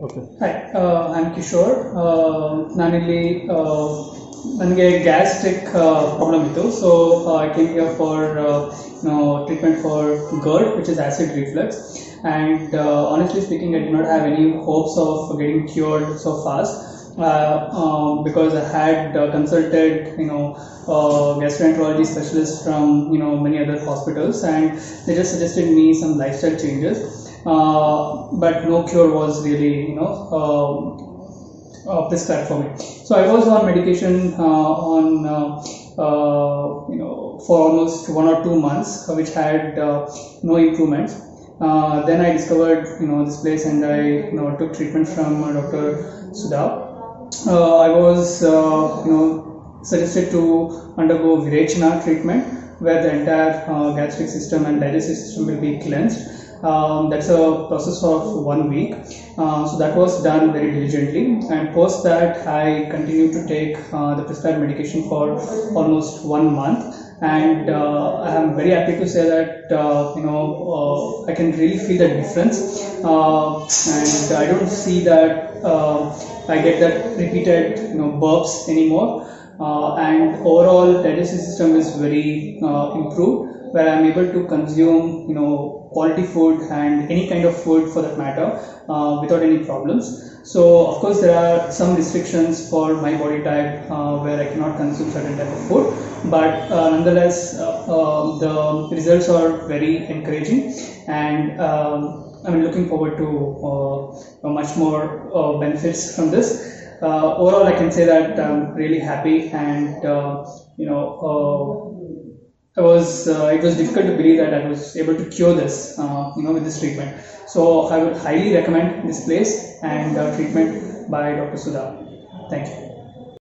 Okay. Hi, I'm Kishore. ನಾನಿಲ್ಲಿ ನನಗೆ gastric problem ಇತ್ತು, so I came here for treatment for GERD, which is acid reflux. And honestly speaking, I did not have any hopes of getting cured so fast, because I had consulted gastroenterology specialists from many other hospitals, and they just suggested me some lifestyle changes. But no cure was really prescribed for me. So I was on medication for almost 1 or 2 months, which had no improvements. Then I discovered this place, and I took treatment from Dr. Sudha. I was suggested to undergo Virechana treatment, where the entire gastric system and digestive system will be cleansed. That's a process of 1 week. So that was done very diligently, and post that I continued to take the prescribed medication for almost 1 month. And I am very happy to say that I can really feel the difference, and I don't see that I get that repeated burps anymore. And overall digestive system is very improved, where I'm able to consume quality food and any kind of food for that matter without any problems. So of course there are some restrictions for my body type, where I cannot consume certain type of food, but nonetheless the results are very encouraging, and I'm looking forward to much more benefits from this. Overall I can say that I'm really happy, and it was difficult to believe that I was able to cure this, with this treatment. So I would highly recommend this place and treatment by Dr. Sudha. Thank you.